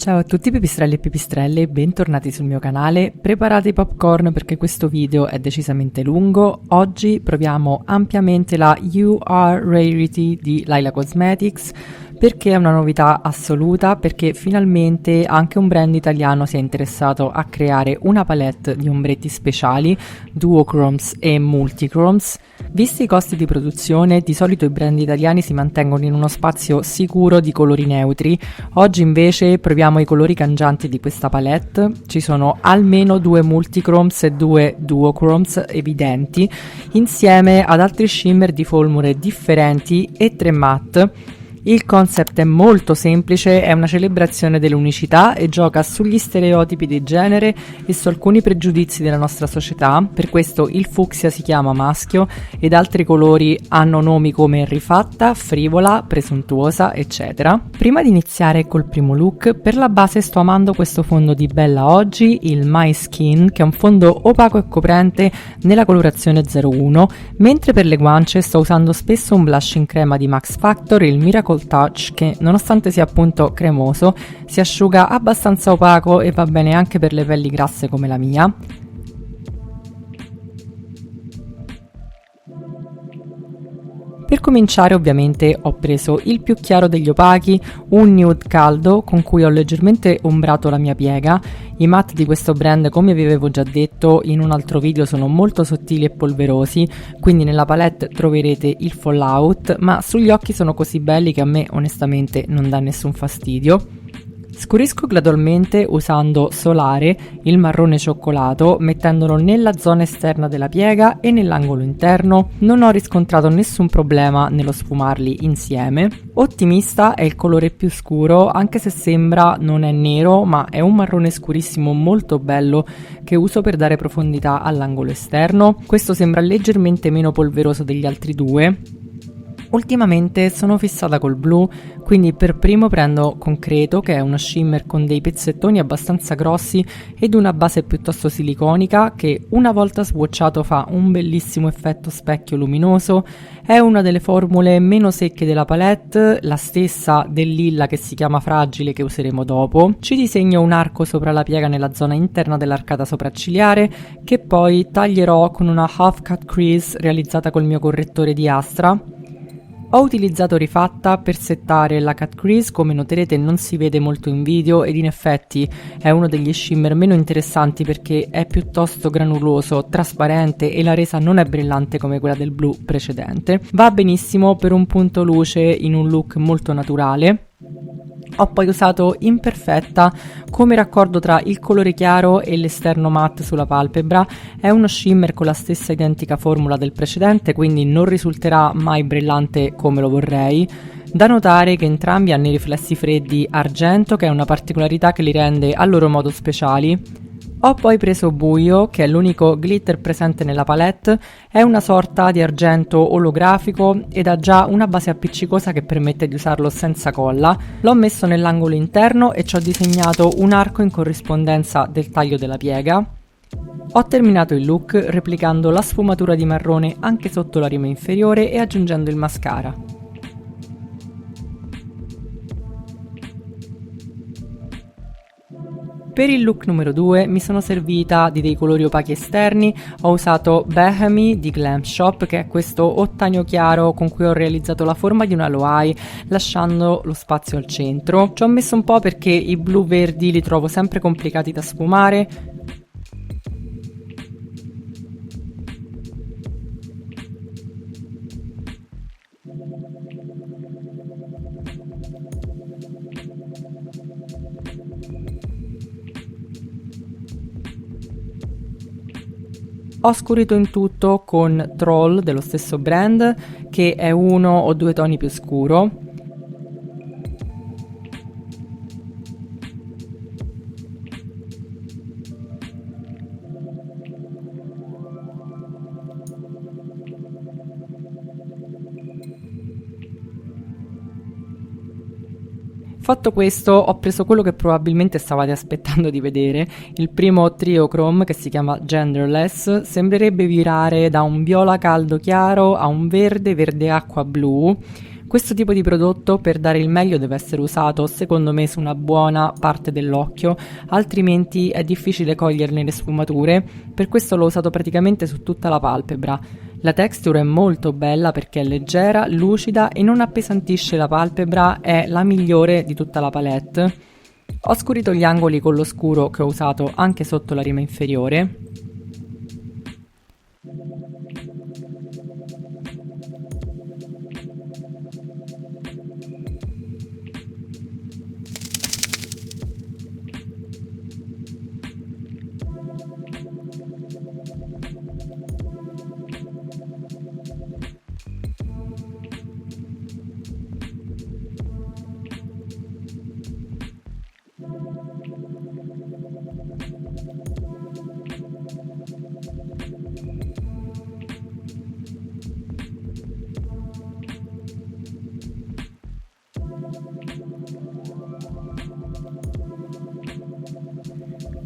Ciao a tutti pipistrelli e pipistrelle, bentornati sul mio canale. Preparate i popcorn perché questo video è decisamente lungo. Oggi proviamo ampiamente la UR Rarity di Laila Cosmetics perché è una novità assoluta, perché finalmente anche un brand italiano si è interessato a creare una palette di ombretti speciali, duochromes e multichromes. Visti i costi di produzione, di solito i brand italiani si mantengono in uno spazio sicuro di colori neutri. Oggi invece proviamo i colori cangianti di questa palette. Ci sono almeno 2 multichromes e 2 duochromes evidenti, insieme ad altri shimmer di formule differenti e 3 matte. Il concept è molto semplice, è una celebrazione dell'unicità e gioca sugli stereotipi di genere e su alcuni pregiudizi della nostra società. Per questo il fucsia si chiama maschio ed altri colori hanno nomi come rifatta, frivola, presuntuosa, eccetera. Prima di iniziare col primo look, per la base sto amando questo fondo di Bella Oggi, il My Skin, che è un fondo opaco e coprente nella colorazione 01, mentre per le guance sto usando spesso un blush in crema di Max Factor, il Miracle Touch, che nonostante sia appunto cremoso si asciuga abbastanza opaco e va bene anche per le pelli grasse come la mia. Per cominciare ovviamente ho preso il più chiaro degli opachi, un nude caldo con cui ho leggermente ombrato la mia piega. I matte di questo brand, come vi avevo già detto in un altro video, sono molto sottili e polverosi, quindi nella palette troverete il fallout, ma sugli occhi sono così belli che a me onestamente non dà nessun fastidio. Scurisco gradualmente usando Solare, il marrone cioccolato, mettendolo nella zona esterna della piega e nell'angolo interno. Non ho riscontrato nessun problema nello sfumarli insieme. Ottimista è il colore più scuro, anche se sembra non è nero, ma è un marrone scurissimo molto bello che uso per dare profondità all'angolo esterno. Questo sembra leggermente meno polveroso degli altri due. Ultimamente sono fissata col blu, quindi per primo prendo Concreto, che è uno shimmer con dei pezzettoni abbastanza grossi ed una base piuttosto siliconica che una volta swatchato fa un bellissimo effetto specchio luminoso. È una delle formule meno secche della palette, la stessa del lilla che si chiama Fragile che useremo dopo. Ci disegno un arco sopra la piega nella zona interna dell'arcata sopraccigliare che poi taglierò con una half cut crease realizzata col mio correttore di Astra. Ho utilizzato Rifatta per settare la cut crease, come noterete non si vede molto in video ed in effetti è uno degli shimmer meno interessanti perché è piuttosto granuloso, trasparente e la resa non è brillante come quella del blu precedente. Va benissimo per un punto luce in un look molto naturale. Ho poi usato Imperfetta come raccordo tra il colore chiaro e l'esterno matte sulla palpebra. È uno shimmer con la stessa identica formula del precedente, quindi non risulterà mai brillante come lo vorrei. Da notare che entrambi hanno i riflessi freddi argento, che è una particolarità che li rende a loro modo speciali. Ho poi preso Buio, che è l'unico glitter presente nella palette, è una sorta di argento olografico ed ha già una base appiccicosa che permette di usarlo senza colla. L'ho messo nell'angolo interno e ci ho disegnato un arco in corrispondenza del taglio della piega. Ho terminato il look replicando la sfumatura di marrone anche sotto la rima inferiore e aggiungendo il mascara. Per il look numero 2 mi sono servita di dei colori opachi esterni. Ho usato Behemi di Glam Shop, che è questo ottanio chiaro con cui ho realizzato la forma di una Loai lasciando lo spazio al centro. Ci ho messo un po' perché i blu verdi li trovo sempre complicati da sfumare. Ho scurito in tutto con Troll dello stesso brand, che è uno o due toni più scuro. Fatto questo, ho preso quello che probabilmente stavate aspettando di vedere, il primo triochrome che si chiama Genderless. Sembrerebbe virare da un viola caldo chiaro a un verde acqua blu. Questo tipo di prodotto per dare il meglio deve essere usato secondo me su una buona parte dell'occhio, altrimenti è difficile coglierne le sfumature, per questo l'ho usato praticamente su tutta la palpebra. La texture è molto bella perché è leggera, lucida e non appesantisce la palpebra, è la migliore di tutta la palette. Ho scurito gli angoli con lo scuro che ho usato anche sotto la rima inferiore.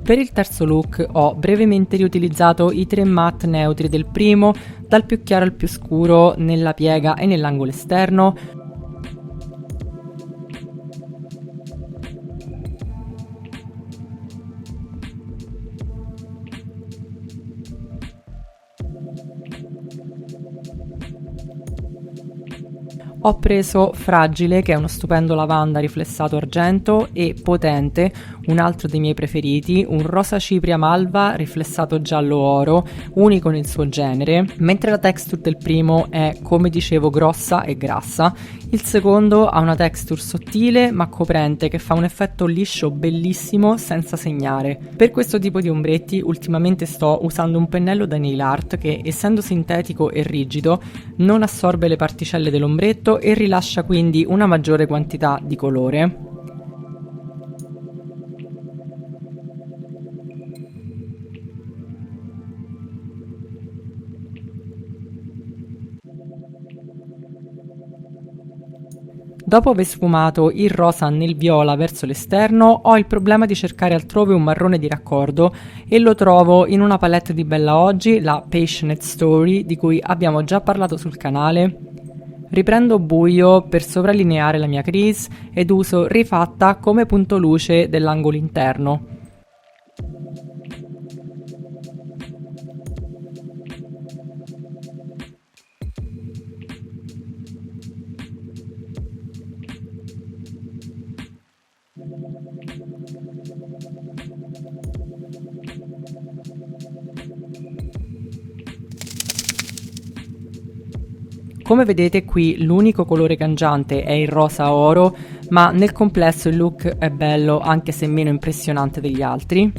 Per il terzo look ho brevemente riutilizzato i 3 matte neutri del primo, dal più chiaro al più scuro, nella piega e nell'angolo esterno. Ho preso Fragile, che è uno stupendo lavanda riflessato argento, e Potente, un altro dei miei preferiti, un rosa cipria malva riflessato giallo oro, unico nel suo genere, mentre la texture del primo è, come dicevo, grossa e grassa. Il secondo ha una texture sottile ma coprente che fa un effetto liscio bellissimo senza segnare. Per questo tipo di ombretti ultimamente sto usando un pennello da nail art che, essendo sintetico e rigido, non assorbe le particelle dell'ombretto e rilascia quindi una maggiore quantità di colore. Dopo aver sfumato il rosa nel viola verso l'esterno, ho il problema di cercare altrove un marrone di raccordo e lo trovo in una palette di Bella Oggi, la Passionate Story, di cui abbiamo già parlato sul canale. Riprendo buio per sovrallineare la mia crease ed uso Rifatta come punto luce dell'angolo interno. Come vedete qui l'unico colore cangiante è il rosa oro, ma nel complesso il look è bello anche se meno impressionante degli altri.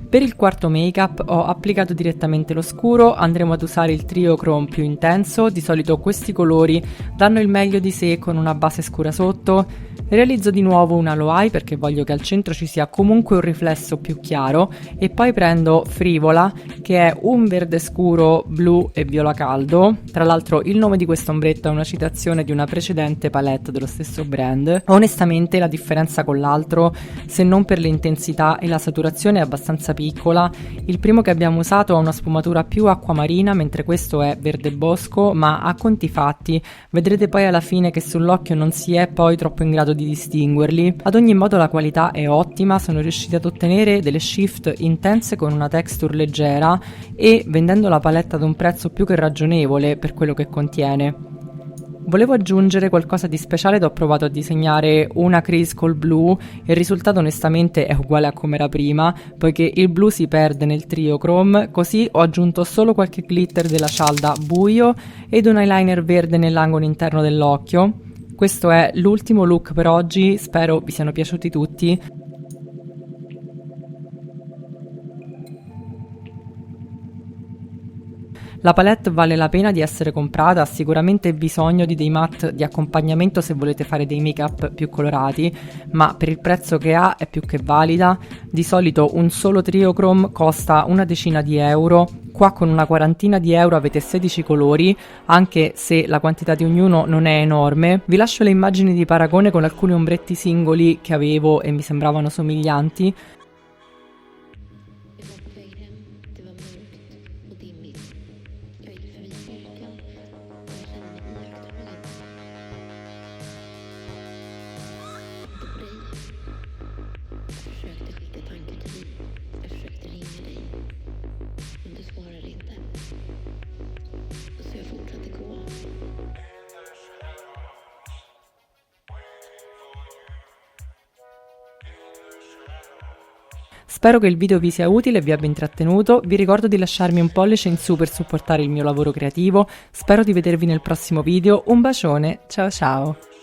Per il quarto make-up ho applicato direttamente lo scuro, andremo ad usare il trio chrome più intenso, di solito questi colori danno il meglio di sé con una base scura sotto. Realizzo di nuovo un halo eye perché voglio che al centro ci sia comunque un riflesso più chiaro e poi prendo Frivola, che è un verde scuro, blu e viola caldo. Tra l'altro il nome di questo ombretto è una citazione di una precedente palette dello stesso brand. Onestamente la differenza con l'altro, se non per l'intensità e la saturazione, è abbastanza piccola. Il primo che abbiamo usato ha una sfumatura più acquamarina, mentre questo è verde bosco, ma a conti fatti vedrete poi alla fine che sull'occhio non si è poi troppo in grado di distinguerli. Ad ogni modo la qualità è ottima, sono riusciti ad ottenere delle shift intense con una texture leggera e vendendo la palette ad un prezzo più che ragionevole per quello che contiene. Volevo aggiungere qualcosa di speciale ed ho provato a disegnare una crease col blu e il risultato onestamente è uguale a come era prima, poiché il blu si perde nel trio chrome, così ho aggiunto solo qualche glitter della cialda buio ed un eyeliner verde nell'angolo interno dell'occhio. Questo è l'ultimo look per oggi, spero vi siano piaciuti tutti. La palette vale la pena di essere comprata, ha sicuramente bisogno di dei matte di accompagnamento se volete fare dei make-up più colorati, ma per il prezzo che ha è più che valida. Di solito un solo Triochrome costa una decina di euro, qua con una quarantina di euro avete 16 colori, anche se la quantità di ognuno non è enorme. Vi lascio le immagini di paragone con alcuni ombretti singoli che avevo e mi sembravano somiglianti. Spero che il video vi sia utile e vi abbia intrattenuto, vi ricordo di lasciarmi un pollice in su per supportare il mio lavoro creativo, spero di vedervi nel prossimo video, un bacione, ciao ciao!